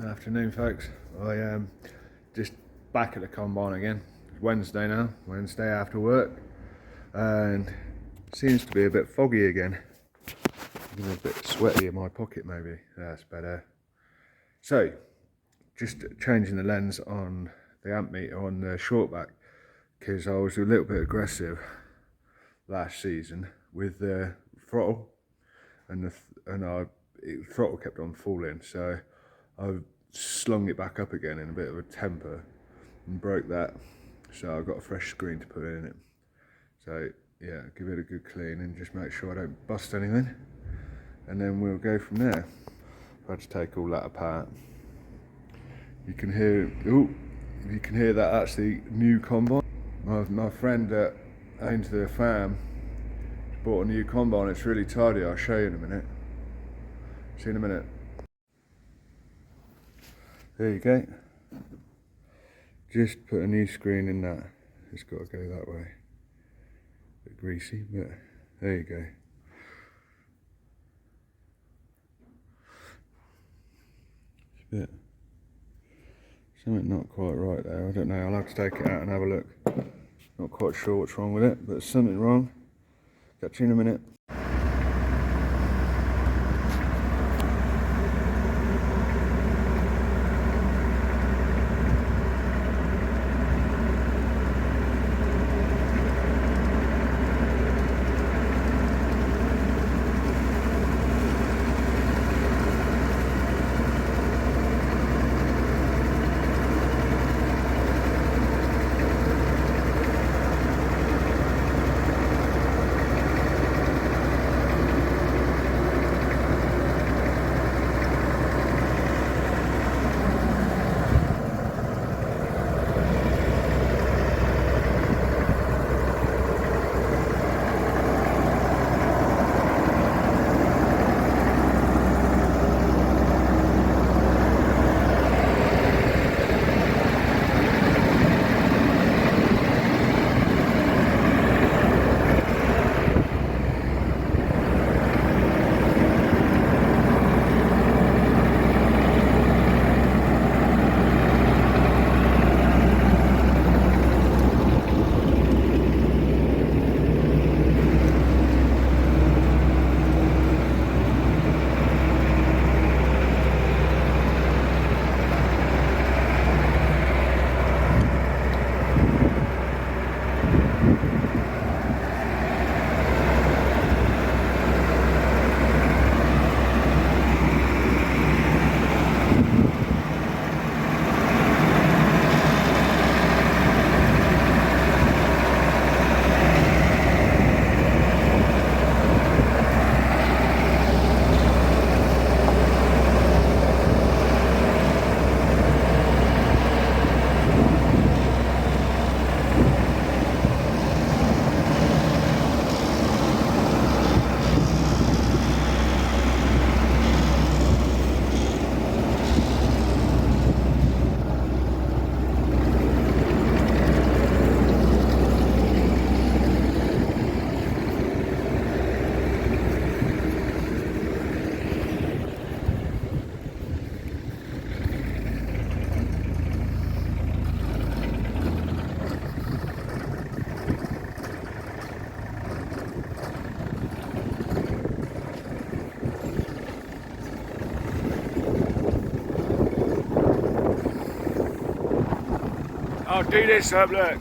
Afternoon, folks. I am just back at the combine again. It's Wednesday now, Wednesday after work, and seems to be a bit foggy again. I'm a bit sweaty in my pocket, maybe. That's better. So, just changing the lens on the amp meter on the shortback, because I was a little bit aggressive last season with the throttle, and the throttle kept on falling, so I slung it back up again in a bit of a temper and broke that, so I've got a fresh screen to put in it. So yeah, give it a good clean and just make sure I don't bust anything, and then we'll go from there. I've had to take all that apart. You can hear, you can hear that that's the new combine. My friend that owns the farm bought a new combine. It's really tidy. I'll show you in a minute. See you in a minute. There you go. Just put a new screen in that. It's got to go that way. A bit greasy, but there you go. It's a bit, something not quite right there. I don't know. I'll have to take it out and have a look. Not quite sure what's wrong with it, but there's something wrong. Catch you in a minute. I'll do this up, look.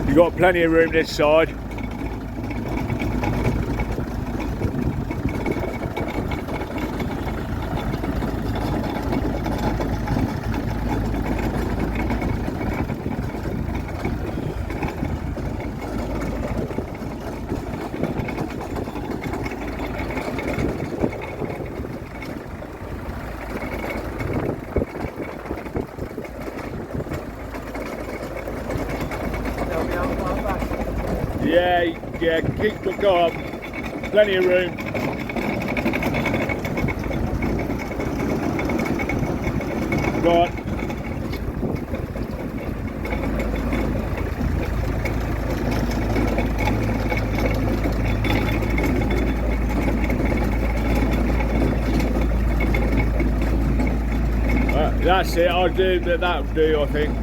You got plenty of room this side. Yeah, yeah, go up. Plenty of room. Go on. That's it, I'll do that, that'll do, I think.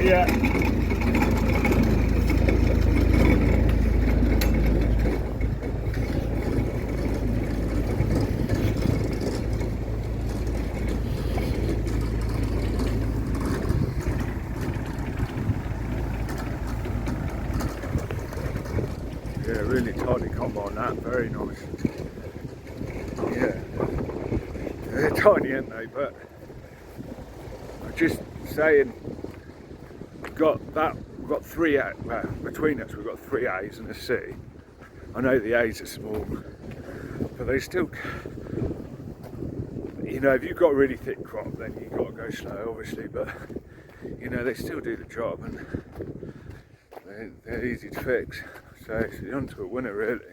Yeah. Yeah, really tightly combine that, very nice. Yeah, they're tiny, aren't they? But I'm just saying, we've got 3 A, well, between us we've got 3 A's and a C. I know the A's are small, but they still, you know, if you've got a really thick crop, then you've got to go slow, obviously, but, you know, they still do the job, and they're easy to fix. So it's on to a winner, really.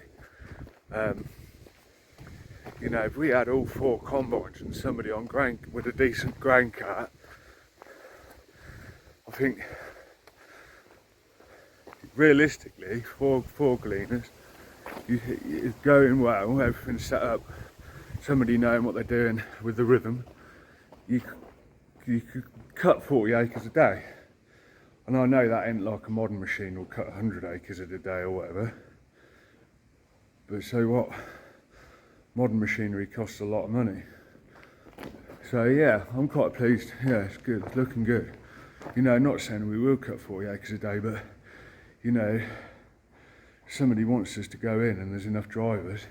You know, if we had all 4 combines and somebody on grain with a decent grain cart, I think realistically, 4 gleaners, it's going well, everything's set up, somebody knowing what they're doing with the rhythm, you could cut 40 acres a day. And I know that ain't like a modern machine will cut 100 acres in a day or whatever, but so what? Modern machinery costs a lot of money. So yeah, I'm quite pleased. Yeah, it's good, it's looking good. You know, not saying we will cut 40 acres a day, but you know, if somebody wants us to go in and there's enough drivers,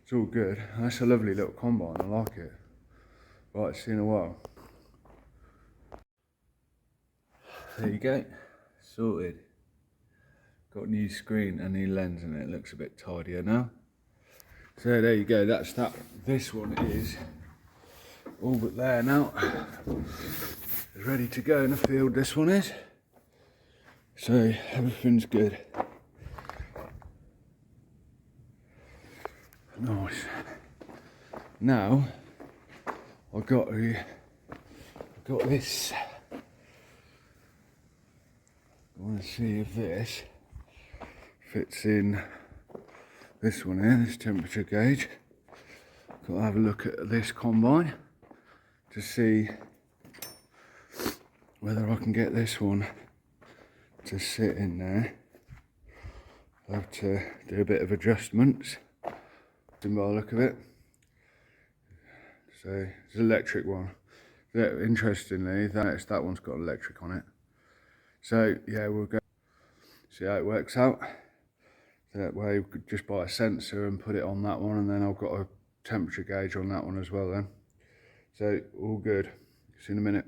it's all good. And that's a lovely little combine, I like it. Right, see you in a while. There you go, sorted. Got a new screen and new lens in it, looks a bit tidier now. So there you go, that's that. This one is all but there now. It's ready to go in the field, this one is. So everything's good. Nice. Now I've got this. I want to see if this fits in this one here, this temperature gauge. Got to have a look at this combine to see whether I can get this one to sit in there. I'll have to do a bit of adjustments by the look of it. So it's an electric one. Interestingly, that one's got electric on it. So yeah, we'll go see how it works out. That way we could just buy a sensor and put it on that one, and then I've got a temperature gauge on that one as well then. So all good. See you in a minute.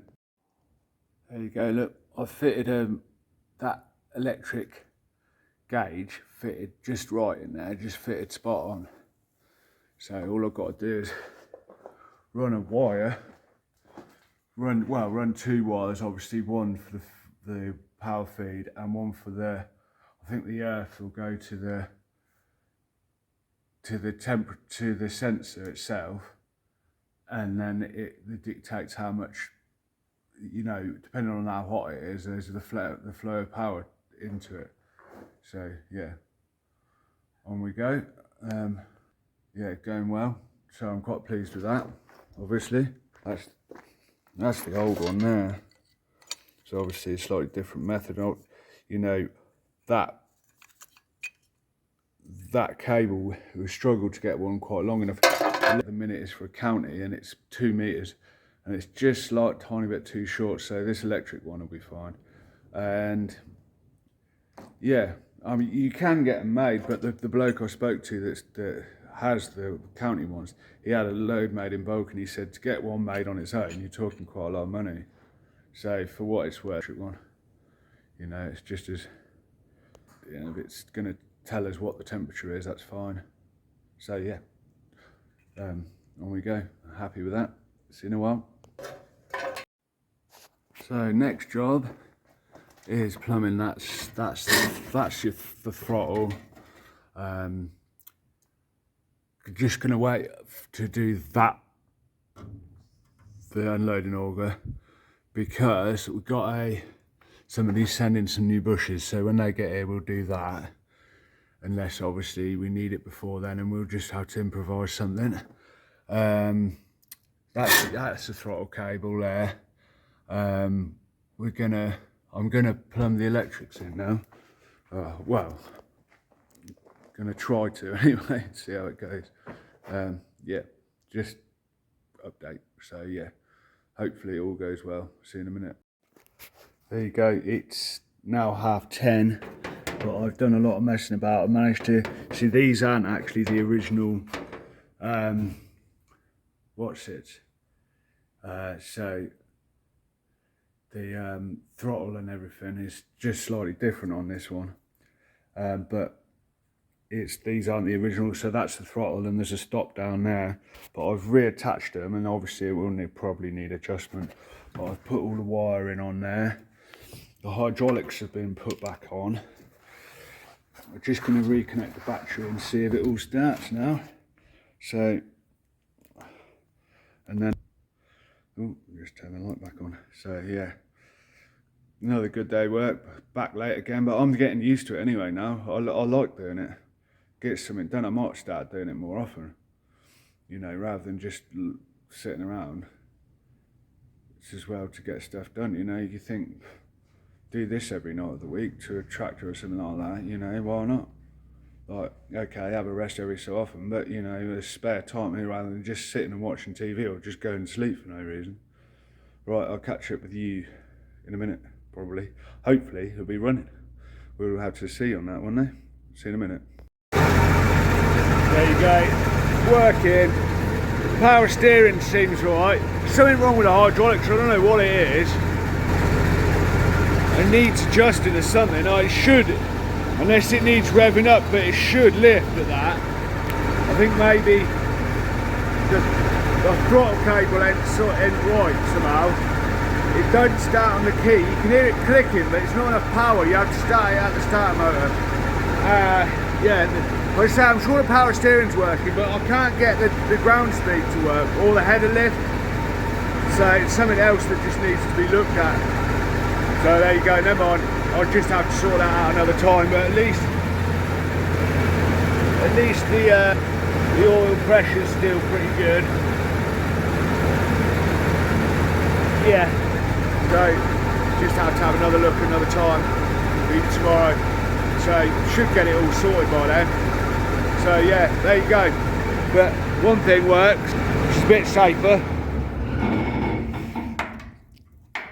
There you go, look, I've fitted that electric gauge fitted just right in there, just fitted spot on. So all I've got to do is run a wire, run 2 wires, obviously, one for the power feed and one for the, I think the earth will go to the sensor itself, and then it dictates how much, you know, depending on how hot it is, there's the flow of power into it. So yeah, on we go. Yeah, going well. So I'm quite pleased with that. Obviously, that's the old one there. So obviously a slightly different method. You know, that cable, we struggled to get one quite long enough. The minute is for a county and it's 2 meters, and it's just like a tiny bit too short. So this electric one will be fine. And yeah, I mean, you can get them made, but the bloke I spoke to that has the county ones, he had a load made in bulk, and he said to get one made on its own, you're talking quite a lot of money. So for what it's worth, one, you know, it's just as, you know, if it's gonna tell us what the temperature is, that's fine. So yeah, on we go. Happy with that. See you in a while. So next job is plumbing. That's the throttle. Just gonna wait to do that, the unloading auger, because we've got somebody's sending some new bushes, so when they get here we'll do that, unless obviously we need it before then, and we'll just have to improvise something. That's the throttle cable there. I'm gonna plumb the electrics in now. Well, gonna try to anyway, see how it goes. Yeah, just update. So yeah, hopefully it all goes well. See you in a minute. There you go. It's now 10:30, but I've done a lot of messing about. I managed to see these aren't actually the original. What's it? So the throttle and everything is just slightly different on this one, but these aren't the original. So that's the throttle, and there's a stop down there, but I've reattached them, and obviously it will probably need adjustment, but I've put all the wiring on there. The hydraulics have been put back on. I'm just going to reconnect the battery and see if it all starts now. So, and then just turn the light back on. So yeah, another good day work. Back late again, but I'm getting used to it anyway now. I like doing it. Get something done. I might start doing it more often, you know, rather than just sitting around. It's as well to get stuff done, you know. You think, do this every night of the week to a tractor or something like that, you know, why not? Like, okay, have a rest every so often, but you know, there's spare time here rather than just sitting and watching TV or just going to sleep for no reason. Right, I'll catch up with you in a minute, probably. Hopefully, it'll be running. We'll have to see on that, won't they? See you in a minute. There you go, working. Power steering seems right. Something wrong with the hydraulics, I don't know what it is. It needs adjusting or something. It should, unless it needs revving up, but it should lift at that. I think maybe the throttle cable ain't right somehow. It doesn't start on the key. You can hear it clicking, but it's not enough power. You have to start it at the starter motor. Yeah, like I say, I'm sure the power steering's working, but I can't get the ground speed to work or the header lift. So it's something else that just needs to be looked at. So there you go, never mind. I'll just have to sort that out another time, but at least the oil pressure's still pretty good. Yeah, so just have to have another look another time, maybe tomorrow. So should get it all sorted by then. So yeah, there you go. But one thing works, which is a bit safer.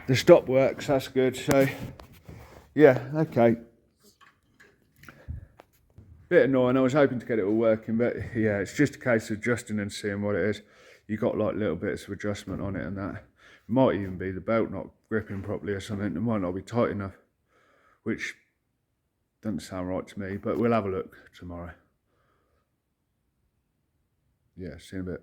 The stop works, that's good. So yeah, okay. Bit annoying, I was hoping to get it all working, but yeah, it's just a case of adjusting and seeing what it is. You got like little bits of adjustment on it and that. It might even be the belt not gripping properly or something. It might not be tight enough, which doesn't sound right to me, but we'll have a look tomorrow. Yeah, see you in a bit.